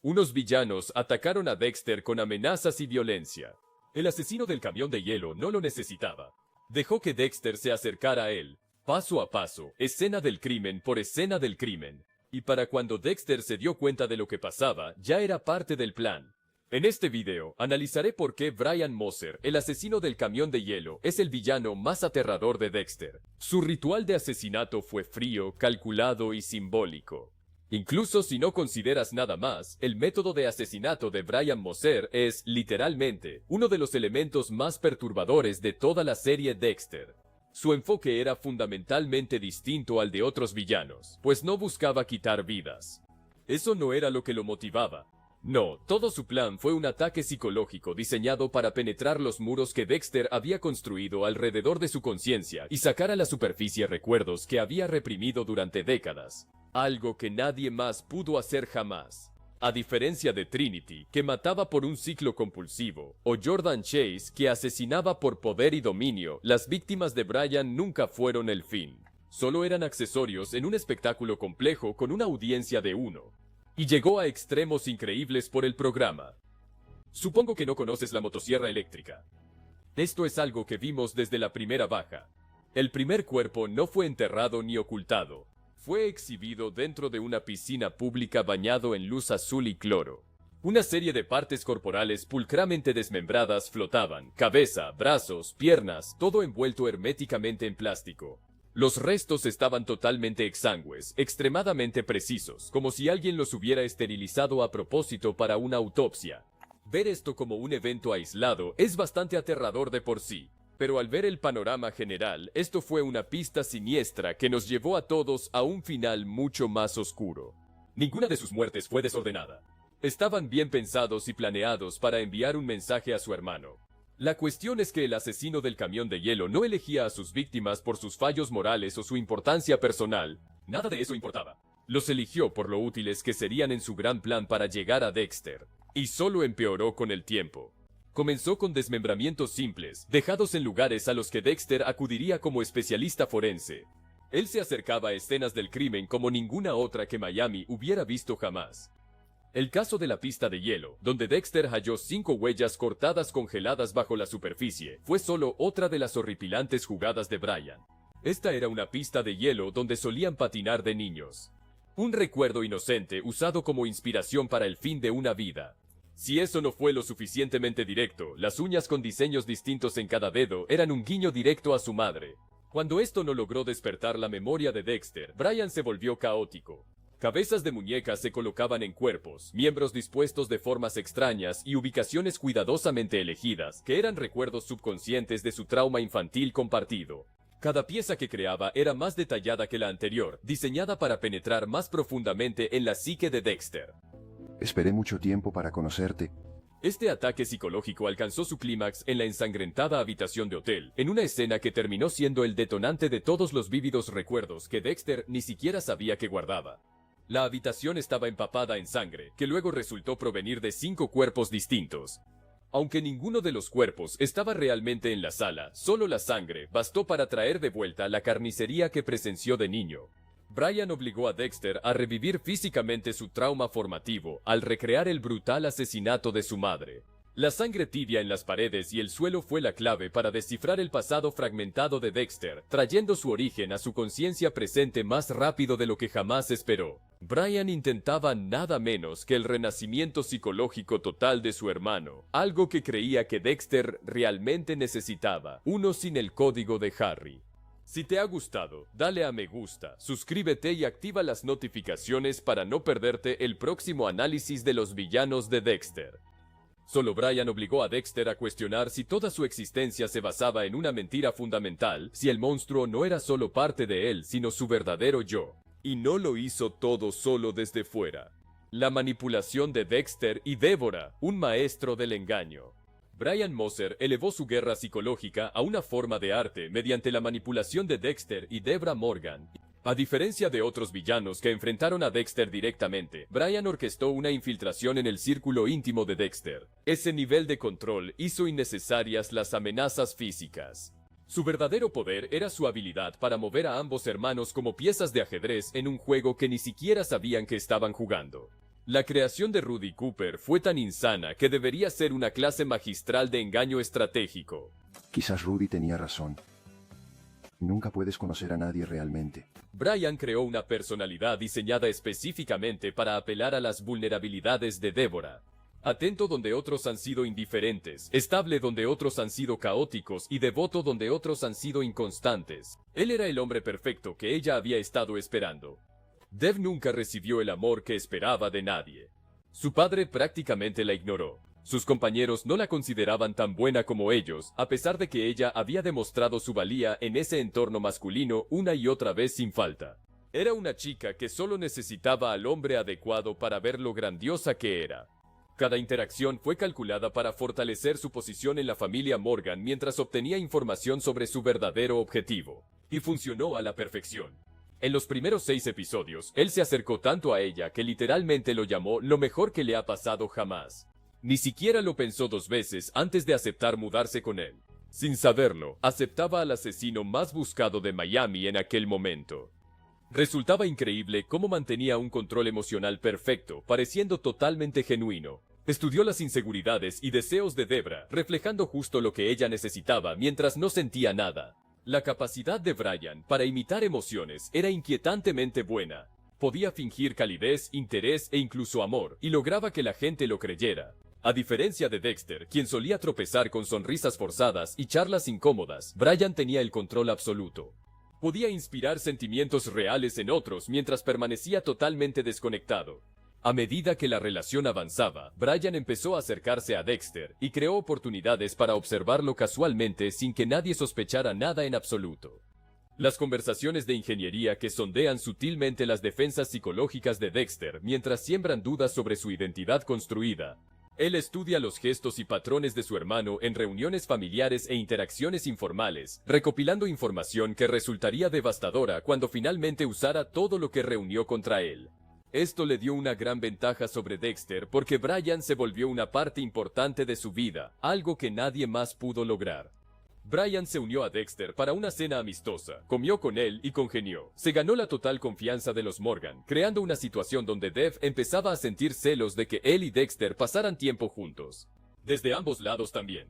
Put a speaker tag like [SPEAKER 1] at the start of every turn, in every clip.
[SPEAKER 1] Unos villanos atacaron a Dexter con amenazas y violencia. El asesino del camión de hielo no lo necesitaba. Dejó que Dexter se acercara a él, paso a paso, escena del crimen por escena del crimen. Y para cuando Dexter se dio cuenta de lo que pasaba, ya era parte del plan. En este video, analizaré por qué Brian Moser, el asesino del camión de hielo, es el villano más aterrador de Dexter. Su ritual de asesinato fue frío, calculado y simbólico. Incluso si no consideras nada más, el método de asesinato de Brian Moser es, literalmente, uno de los elementos más perturbadores de toda la serie Dexter. Su enfoque era fundamentalmente distinto al de otros villanos, pues no buscaba quitar vidas. Eso no era lo que lo motivaba. No, todo su plan fue un ataque psicológico diseñado para penetrar los muros que Dexter había construido alrededor de su conciencia y sacar a la superficie recuerdos que había reprimido durante décadas. Algo que nadie más pudo hacer jamás. A diferencia de Trinity, que mataba por un ciclo compulsivo, o Jordan Chase, que asesinaba por poder y dominio, las víctimas de Brian nunca fueron el fin. Solo eran accesorios en un espectáculo complejo con una audiencia de uno. Y llegó a extremos increíbles por el programa. Supongo que no conoces la motosierra eléctrica. Esto es algo que vimos desde la primera baja. El primer cuerpo no fue enterrado ni ocultado. Fue exhibido dentro de una piscina pública bañado en luz azul y cloro. Una serie de partes corporales pulcramente desmembradas flotaban, cabeza, brazos, piernas, todo envuelto herméticamente en plástico. Los restos estaban totalmente exangües, extremadamente precisos, como si alguien los hubiera esterilizado a propósito para una autopsia. Ver esto como un evento aislado es bastante aterrador de por sí, pero al ver el panorama general, esto fue una pista siniestra que nos llevó a todos a un final mucho más oscuro. Ninguna de sus muertes fue desordenada. Estaban bien pensados y planeados para enviar un mensaje a su hermano. La cuestión es que el asesino del camión de hielo no elegía a sus víctimas por sus fallos morales o su importancia personal. Nada de eso importaba. Los eligió por lo útiles que serían en su gran plan para llegar a Dexter. Y solo empeoró con el tiempo. Comenzó con desmembramientos simples, dejados en lugares a los que Dexter acudiría como especialista forense. Él se acercaba a escenas del crimen como ninguna otra que Miami hubiera visto jamás. El caso de la pista de hielo, donde Dexter halló 5 huellas cortadas congeladas bajo la superficie, fue solo otra de las horripilantes jugadas de Brian. Esta era una pista de hielo donde solían patinar de niños. Un recuerdo inocente usado como inspiración para el fin de una vida. Si eso no fue lo suficientemente directo, las uñas con diseños distintos en cada dedo eran un guiño directo a su madre. Cuando esto no logró despertar la memoria de Dexter, Brian se volvió caótico. Cabezas de muñecas se colocaban en cuerpos, miembros dispuestos de formas extrañas y ubicaciones cuidadosamente elegidas, que eran recuerdos subconscientes de su trauma infantil compartido. Cada pieza que creaba era más detallada que la anterior, diseñada para penetrar más profundamente en la psique de Dexter.
[SPEAKER 2] Esperé mucho tiempo para conocerte.
[SPEAKER 1] Este ataque psicológico alcanzó su clímax en la ensangrentada habitación de hotel, en una escena que terminó siendo el detonante de todos los vívidos recuerdos que Dexter ni siquiera sabía que guardaba. La habitación estaba empapada en sangre, que luego resultó provenir de 5 cuerpos distintos. Aunque ninguno de los cuerpos estaba realmente en la sala, solo la sangre bastó para traer de vuelta la carnicería que presenció de niño. Brian obligó a Dexter a revivir físicamente su trauma formativo al recrear el brutal asesinato de su madre. La sangre tibia en las paredes y el suelo fue la clave para descifrar el pasado fragmentado de Dexter, trayendo su origen a su conciencia presente más rápido de lo que jamás esperó. Brian intentaba nada menos que el renacimiento psicológico total de su hermano, algo que creía que Dexter realmente necesitaba, uno sin el código de Harry. Si te ha gustado, dale a me gusta, suscríbete y activa las notificaciones para no perderte el próximo análisis de los villanos de Dexter. Solo Brian obligó a Dexter a cuestionar si toda su existencia se basaba en una mentira fundamental, si el monstruo no era solo parte de él, sino su verdadero yo. Y no lo hizo todo solo desde fuera. La manipulación de Dexter y Deborah, un maestro del engaño. Brian Moser elevó su guerra psicológica a una forma de arte mediante la manipulación de Dexter y Deborah Morgan. A diferencia de otros villanos que enfrentaron a Dexter directamente, Brian orquestó una infiltración en el círculo íntimo de Dexter. Ese nivel de control hizo innecesarias las amenazas físicas. Su verdadero poder era su habilidad para mover a ambos hermanos como piezas de ajedrez en un juego que ni siquiera sabían que estaban jugando. La creación de Rudy Cooper fue tan insana que debería ser una clase magistral de engaño estratégico.
[SPEAKER 2] Quizás Rudy tenía razón. Nunca puedes conocer a nadie realmente.
[SPEAKER 1] Brian creó una personalidad diseñada específicamente para apelar a las vulnerabilidades de Deborah. Atento donde otros han sido indiferentes, estable donde otros han sido caóticos y devoto donde otros han sido inconstantes. Él era el hombre perfecto que ella había estado esperando. Dev nunca recibió el amor que esperaba de nadie. Su padre prácticamente la ignoró. Sus compañeros no la consideraban tan buena como ellos, a pesar de que ella había demostrado su valía en ese entorno masculino una y otra vez sin falta. Era una chica que solo necesitaba al hombre adecuado para ver lo grandiosa que era. Cada interacción fue calculada para fortalecer su posición en la familia Morgan mientras obtenía información sobre su verdadero objetivo. Y funcionó a la perfección. En los primeros 6 episodios, él se acercó tanto a ella que literalmente lo llamó lo mejor que le ha pasado jamás. Ni siquiera lo pensó 2 veces antes de aceptar mudarse con él. Sin saberlo, aceptaba al asesino más buscado de Miami en aquel momento. Resultaba increíble cómo mantenía un control emocional perfecto, pareciendo totalmente genuino. Estudió las inseguridades y deseos de Debra, reflejando justo lo que ella necesitaba mientras no sentía nada. La capacidad de Brian para imitar emociones era inquietantemente buena. Podía fingir calidez, interés e incluso amor, y lograba que la gente lo creyera. A diferencia de Dexter, quien solía tropezar con sonrisas forzadas y charlas incómodas, Brian tenía el control absoluto. Podía inspirar sentimientos reales en otros mientras permanecía totalmente desconectado. A medida que la relación avanzaba, Brian empezó a acercarse a Dexter y creó oportunidades para observarlo casualmente sin que nadie sospechara nada en absoluto. Las conversaciones de ingeniería que sondean sutilmente las defensas psicológicas de Dexter mientras siembran dudas sobre su identidad construida. Él estudia los gestos y patrones de su hermano en reuniones familiares e interacciones informales, recopilando información que resultaría devastadora cuando finalmente usara todo lo que reunió contra él. Esto le dio una gran ventaja sobre Dexter porque Brian se volvió una parte importante de su vida, algo que nadie más pudo lograr. Brian se unió a Dexter para una cena amistosa, comió con él y congenió. Se ganó la total confianza de los Morgan, creando una situación donde Dev empezaba a sentir celos de que él y Dexter pasaran tiempo juntos. Desde ambos lados también.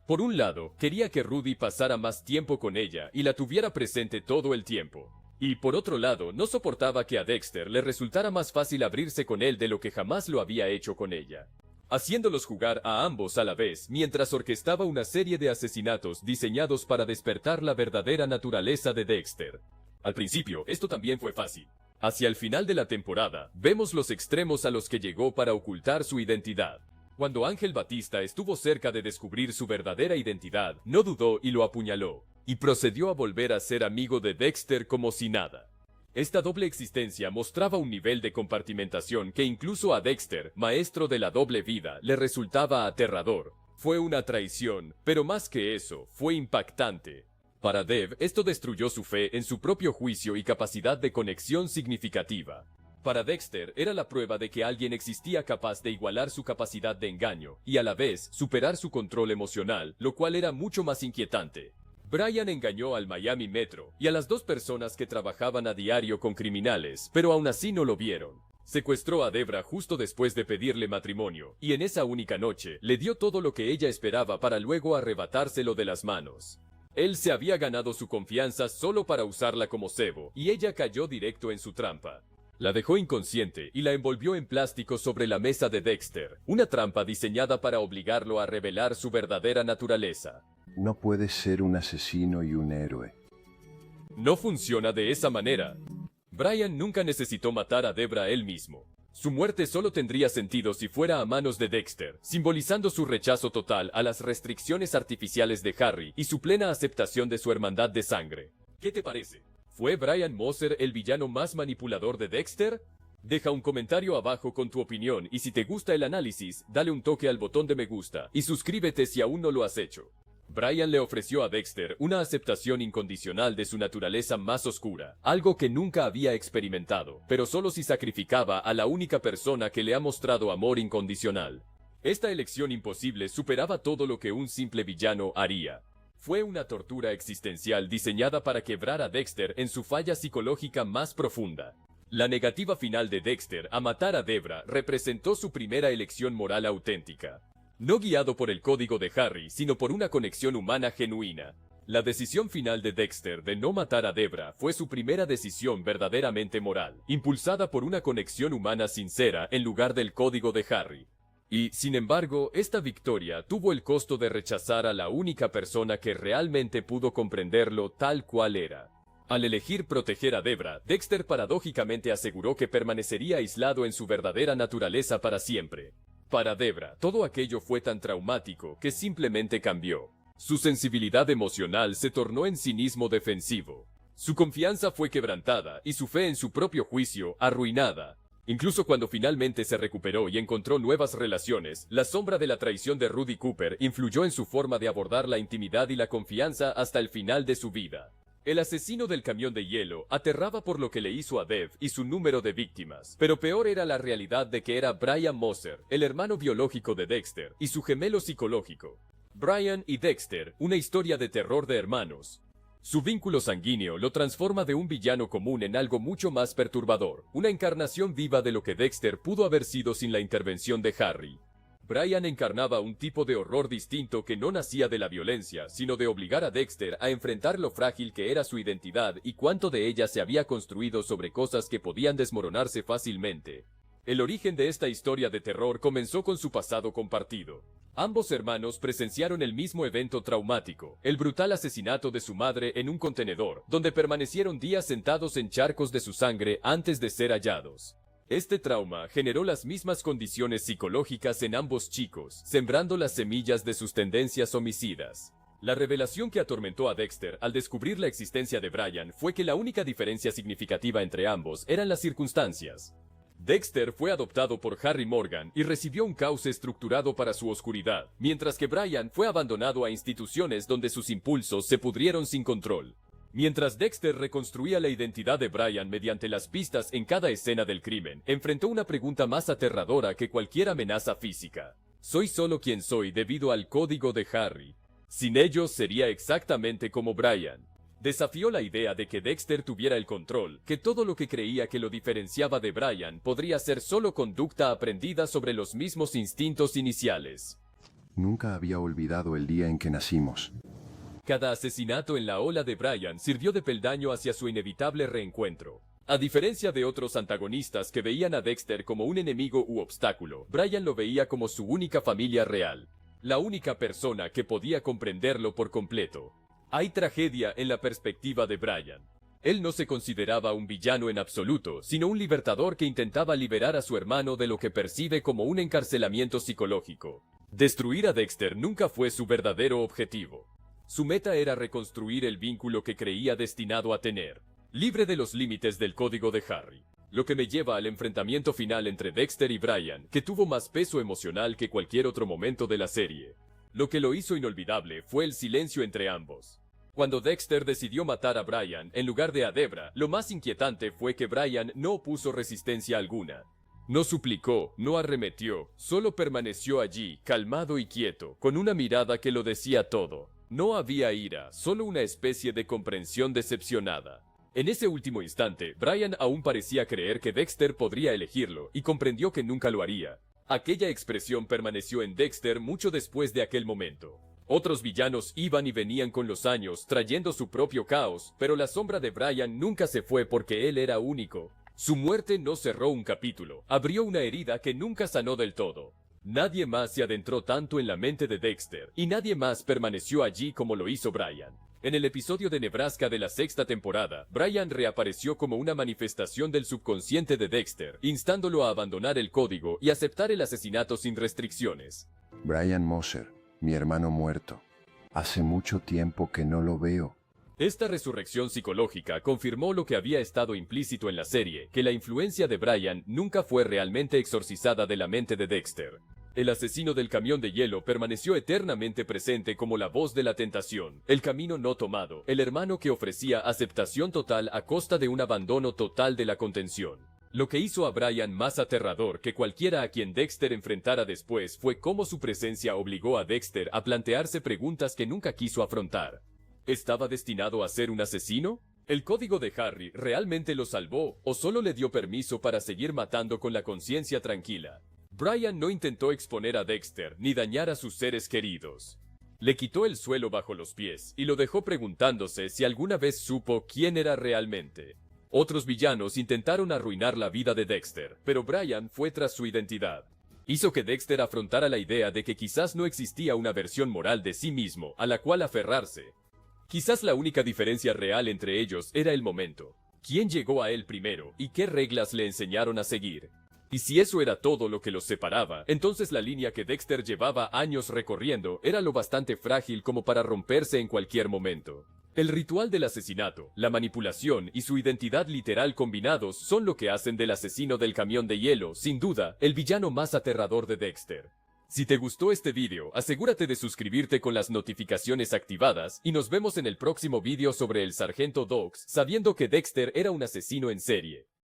[SPEAKER 1] Por un lado, quería que Rudy pasara más tiempo con ella y la tuviera presente todo el tiempo. Y por otro lado, no soportaba que a Dexter le resultara más fácil abrirse con él de lo que jamás lo había hecho con ella, haciéndolos jugar a ambos a la vez mientras orquestaba una serie de asesinatos diseñados para despertar la verdadera naturaleza de Dexter. Al principio, esto también fue fácil. Hacia el final de la temporada, vemos los extremos a los que llegó para ocultar su identidad. Cuando Ángel Batista estuvo cerca de descubrir su verdadera identidad, no dudó y lo apuñaló, y procedió a volver a ser amigo de Dexter como si nada. Esta doble existencia mostraba un nivel de compartimentación que incluso a Dexter, maestro de la doble vida, le resultaba aterrador. Fue una traición, pero más que eso, fue impactante. Para Dev, esto destruyó su fe en su propio juicio y capacidad de conexión significativa. Para Dexter, era la prueba de que alguien existía capaz de igualar su capacidad de engaño, y a la vez, superar su control emocional, lo cual era mucho más inquietante. Brian engañó al Miami Metro y a las 2 personas que trabajaban a diario con criminales, pero aún así no lo vieron. Secuestró a Debra justo después de pedirle matrimonio, y en esa única noche le dio todo lo que ella esperaba para luego arrebatárselo de las manos. Él se había ganado su confianza solo para usarla como cebo, y ella cayó directo en su trampa. La dejó inconsciente y la envolvió en plástico sobre la mesa de Dexter, una trampa diseñada para obligarlo a revelar su verdadera naturaleza.
[SPEAKER 2] No puedes ser un asesino y un héroe.
[SPEAKER 1] No funciona de esa manera. Brian nunca necesitó matar a Debra él mismo. Su muerte solo tendría sentido si fuera a manos de Dexter, simbolizando su rechazo total a las restricciones artificiales de Harry y su plena aceptación de su hermandad de sangre. ¿Qué te parece? ¿Fue Brian Moser el villano más manipulador de Dexter? Deja un comentario abajo con tu opinión y si te gusta el análisis, dale un toque al botón de me gusta y suscríbete si aún no lo has hecho. Brian le ofreció a Dexter una aceptación incondicional de su naturaleza más oscura, algo que nunca había experimentado, pero solo si sacrificaba a la única persona que le ha mostrado amor incondicional. Esta elección imposible superaba todo lo que un simple villano haría. Fue una tortura existencial diseñada para quebrar a Dexter en su falla psicológica más profunda. La negativa final de Dexter a matar a Debra representó su primera elección moral auténtica. No guiado por el código de Harry, sino por una conexión humana genuina. La decisión final de Dexter de no matar a Debra fue su primera decisión verdaderamente moral, impulsada por una conexión humana sincera en lugar del código de Harry. Y, sin embargo, esta victoria tuvo el costo de rechazar a la única persona que realmente pudo comprenderlo tal cual era. Al elegir proteger a Debra, Dexter paradójicamente aseguró que permanecería aislado en su verdadera naturaleza para siempre. Para Debra, todo aquello fue tan traumático que simplemente cambió. Su sensibilidad emocional se tornó en cinismo defensivo. Su confianza fue quebrantada y su fe en su propio juicio arruinada. Incluso cuando finalmente se recuperó y encontró nuevas relaciones, la sombra de la traición de Rudy Cooper influyó en su forma de abordar la intimidad y la confianza hasta el final de su vida. El asesino del camión de hielo aterraba por lo que le hizo a Dev y su número de víctimas, pero peor era la realidad de que era Brian Moser, el hermano biológico de Dexter, y su gemelo psicológico. Brian y Dexter, una historia de terror de hermanos. Su vínculo sanguíneo lo transforma de un villano común en algo mucho más perturbador, una encarnación viva de lo que Dexter pudo haber sido sin la intervención de Harry. Brian encarnaba un tipo de horror distinto que no nacía de la violencia, sino de obligar a Dexter a enfrentar lo frágil que era su identidad y cuánto de ella se había construido sobre cosas que podían desmoronarse fácilmente. El origen de esta historia de terror comenzó con su pasado compartido. Ambos hermanos presenciaron el mismo evento traumático, el brutal asesinato de su madre en un contenedor, donde permanecieron días sentados en charcos de su sangre antes de ser hallados. Este trauma generó las mismas condiciones psicológicas en ambos chicos, sembrando las semillas de sus tendencias homicidas. La revelación que atormentó a Dexter al descubrir la existencia de Brian fue que la única diferencia significativa entre ambos eran las circunstancias. Dexter fue adoptado por Harry Morgan y recibió un cauce estructurado para su oscuridad, mientras que Brian fue abandonado a instituciones donde sus impulsos se pudrieron sin control. Mientras Dexter reconstruía la identidad de Brian mediante las pistas en cada escena del crimen, enfrentó una pregunta más aterradora que cualquier amenaza física. ¿Soy solo quien soy debido al código de Harry? Sin ellos sería exactamente como Brian. Desafió la idea de que Dexter tuviera el control, que todo lo que creía que lo diferenciaba de Brian podría ser solo conducta aprendida sobre los mismos instintos iniciales.
[SPEAKER 2] Nunca había olvidado el día en que nacimos.
[SPEAKER 1] Cada asesinato en la ola de Brian sirvió de peldaño hacia su inevitable reencuentro. A diferencia de otros antagonistas que veían a Dexter como un enemigo u obstáculo, Brian lo veía como su única familia real. La única persona que podía comprenderlo por completo. Hay tragedia en la perspectiva de Brian. Él no se consideraba un villano en absoluto, sino un libertador que intentaba liberar a su hermano de lo que percibe como un encarcelamiento psicológico. Destruir a Dexter nunca fue su verdadero objetivo. Su meta era reconstruir el vínculo que creía destinado a tener, libre de los límites del código de Harry. Lo que me lleva al enfrentamiento final entre Dexter y Brian, que tuvo más peso emocional que cualquier otro momento de la serie. Lo que lo hizo inolvidable fue el silencio entre ambos. Cuando Dexter decidió matar a Brian en lugar de a Debra, lo más inquietante fue que Brian no opuso resistencia alguna. No suplicó, no arremetió, solo permaneció allí, calmado y quieto, con una mirada que lo decía todo. No había ira, solo una especie de comprensión decepcionada. En ese último instante, Brian aún parecía creer que Dexter podría elegirlo, y comprendió que nunca lo haría. Aquella expresión permaneció en Dexter mucho después de aquel momento. Otros villanos iban y venían con los años, trayendo su propio caos, pero la sombra de Brian nunca se fue porque él era único. Su muerte no cerró un capítulo, abrió una herida que nunca sanó del todo. Nadie más se adentró tanto en la mente de Dexter, y nadie más permaneció allí como lo hizo Brian. En el episodio de Nebraska de la 6ª temporada, Brian reapareció como una manifestación del subconsciente de Dexter, instándolo a abandonar el código y aceptar el asesinato sin restricciones.
[SPEAKER 2] Brian Moser, mi hermano muerto. Hace mucho tiempo que no lo veo.
[SPEAKER 1] Esta resurrección psicológica confirmó lo que había estado implícito en la serie, que la influencia de Brian nunca fue realmente exorcizada de la mente de Dexter. El asesino del camión de hielo permaneció eternamente presente como la voz de la tentación, el camino no tomado, el hermano que ofrecía aceptación total a costa de un abandono total de la contención. Lo que hizo a Brian más aterrador que cualquiera a quien Dexter enfrentara después fue cómo su presencia obligó a Dexter a plantearse preguntas que nunca quiso afrontar. ¿Estaba destinado a ser un asesino? ¿El código de Harry realmente lo salvó o solo le dio permiso para seguir matando con la conciencia tranquila? Brian no intentó exponer a Dexter ni dañar a sus seres queridos. Le quitó el suelo bajo los pies y lo dejó preguntándose si alguna vez supo quién era realmente. Otros villanos intentaron arruinar la vida de Dexter, pero Brian fue tras su identidad. Hizo que Dexter afrontara la idea de que quizás no existía una versión moral de sí mismo a la cual aferrarse. Quizás la única diferencia real entre ellos era el momento. ¿Quién llegó a él primero y qué reglas le enseñaron a seguir? Y si eso era todo lo que los separaba, entonces la línea que Dexter llevaba años recorriendo era lo bastante frágil como para romperse en cualquier momento. El ritual del asesinato, la manipulación y su identidad literal combinados son lo que hacen del asesino del camión de hielo, sin duda, el villano más aterrador de Dexter. Si te gustó este video, asegúrate de suscribirte con las notificaciones activadas y nos vemos en el próximo video sobre el Sargento Dogs, sabiendo que Dexter era un asesino en serie.